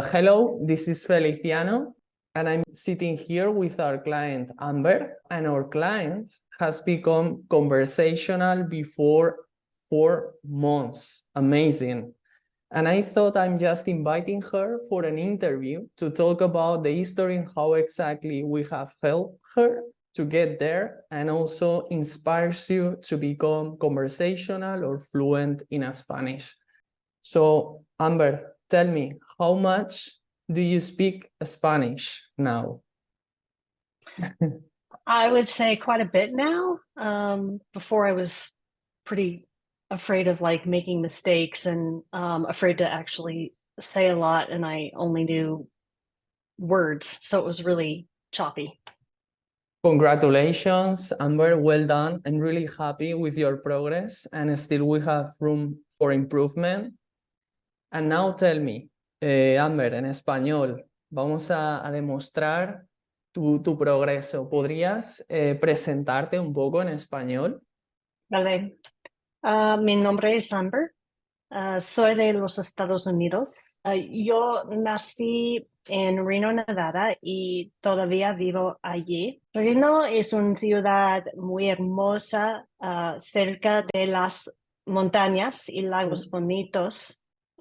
Hello, this is Feliciano, and I'm sitting here with our client Amber, and our client has become conversational before 4 months. Amazing. And I thought I'm just inviting her for an interview to talk about the history and how exactly we have helped her to get there, and also inspires you to become conversational or fluent in Spanish. So, Amber, tell me, how much do you speak Spanish now? I would say quite a bit now. Before I was pretty afraid of like making mistakes and afraid to actually say a lot, and I only knew words, so it was really choppy. Congratulations, Amber, well done. I'm really happy with your progress, and still we have room for improvement. And now tell me, Amber, en español, vamos a demostrar tu progreso. ¿Podrías presentarte un poco en español? Vale. Mi nombre es Amber. Soy de los Estados Unidos. Yo nací en Reno, Nevada, y todavía vivo allí. Reno es una ciudad muy hermosa, cerca de las montañas y lagos bonitos.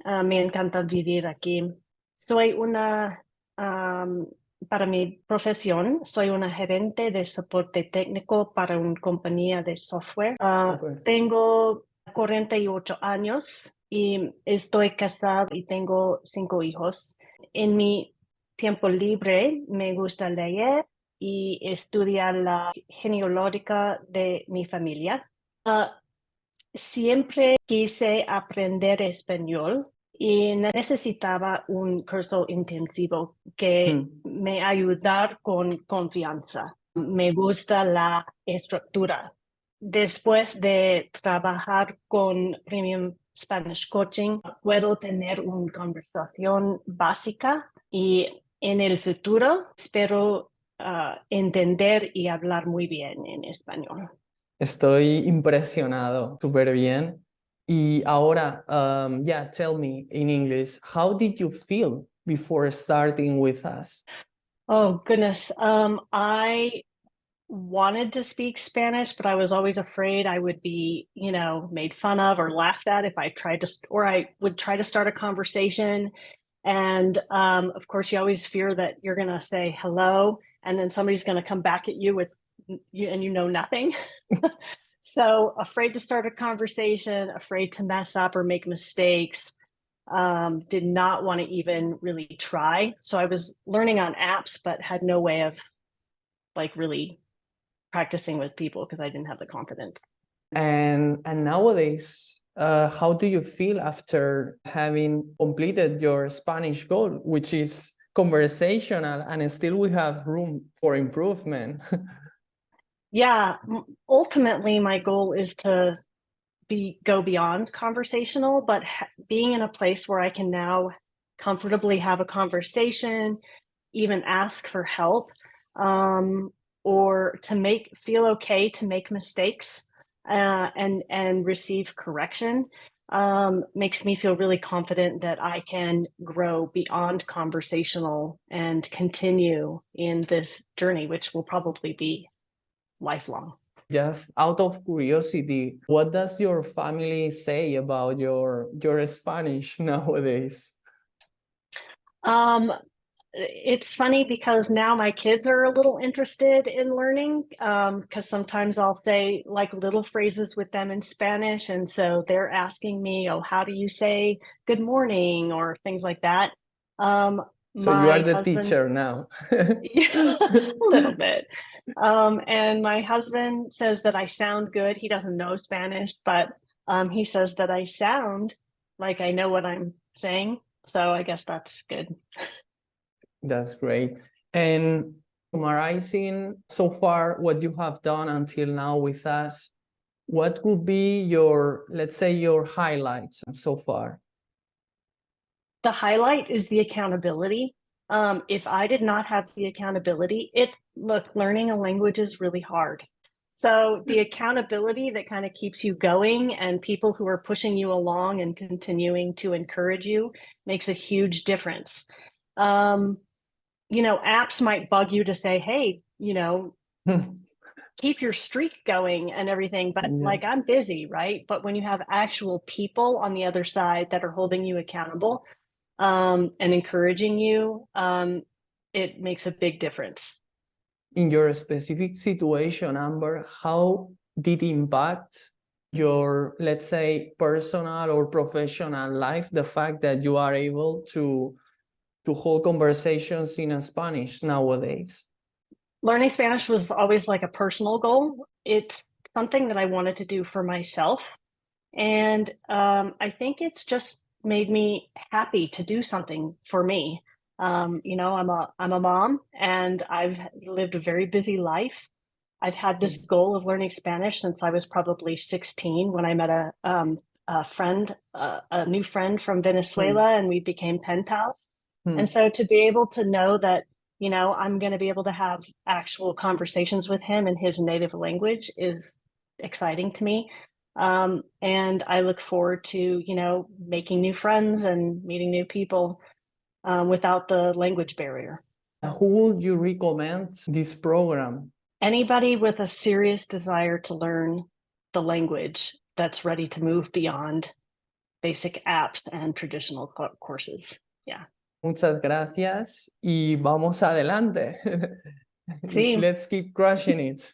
Me encanta vivir aquí. Soy para mi profesión, soy una gerente de soporte técnico para una compañía de software. Súper. Tengo 48 años y estoy casada y tengo 5 hijos. En mi tiempo libre me gusta leer y estudiar la genealógica de mi familia. Siempre quise aprender español y necesitaba un curso intensivo que me ayudara con confianza. Me gusta la estructura. Después de trabajar con Premium Spanish Coaching, puedo tener una conversación básica y en el futuro espero entender y hablar muy bien en español. Estoy impresionado, súper bien. Y ahora, yeah, tell me in English, how did you feel before starting with us? Oh, goodness. I wanted to speak Spanish, but I was always afraid I would be, made fun of or laughed at if I tried to, or I would try to start a conversation. And of course, you always fear that you're going to say hello, and then somebody's going to come back at you with you, and you know nothing. So afraid to start a conversation, afraid to mess up or make mistakes. Did not want to even really try. So I was learning on apps, but had no way of like really practicing with people because I didn't have the confidence. And nowadays, how do you feel after having completed your Spanish goal, which is conversational, and still we have room for improvement? Yeah, ultimately my goal is to go beyond conversational, but being in a place where I can now comfortably have a conversation, even ask for help, or to feel okay to make mistakes and receive correction, makes me feel really confident that I can grow beyond conversational and continue in this journey, which will probably be lifelong. Just out of curiosity, what does your family say about your Spanish nowadays? It's funny because now my kids are a little interested in learning, because sometimes I'll say like little phrases with them in Spanish, and so they're asking me, oh, how do you say good morning or things like that. So you are the teacher now. Yeah, a little bit. And my husband says that I sound good. He doesn't know Spanish, but he says that I sound like I know what I'm saying. So I guess that's good. That's great. And summarizing so far what you have done until now with us, what would be your, let's say, your highlights so far? The highlight is the accountability. If I did not have the accountability, learning a language is really hard. So the accountability that kind of keeps you going and people who are pushing you along and continuing to encourage you makes a huge difference. Apps might bug you to say, hey, keep your streak going and everything, but like, I'm busy, right? But when you have actual people on the other side that are holding you accountable, and encouraging you, it makes a big difference. In your specific situation, Amber, how did it impact your, let's say, personal or professional life, the fact that you are able to hold conversations in Spanish nowadays? Learning Spanish was always like a personal goal. It's something that I wanted to do for myself. And I think it's just made me happy to do something for me. I'm a mom, and I've lived a very busy life. I've had this goal of learning Spanish since I was probably 16, when I met a new friend from Venezuela, and we became pen pals. And so to be able to know that, I'm going to be able to have actual conversations with him in his native language is exciting to me. And I look forward to, making new friends and meeting new people without the language barrier. Who would you recommend this program? Anybody with a serious desire to learn the language that's ready to move beyond basic apps and traditional courses. Yeah. Muchas gracias y vamos adelante. Sí. Let's keep crushing it.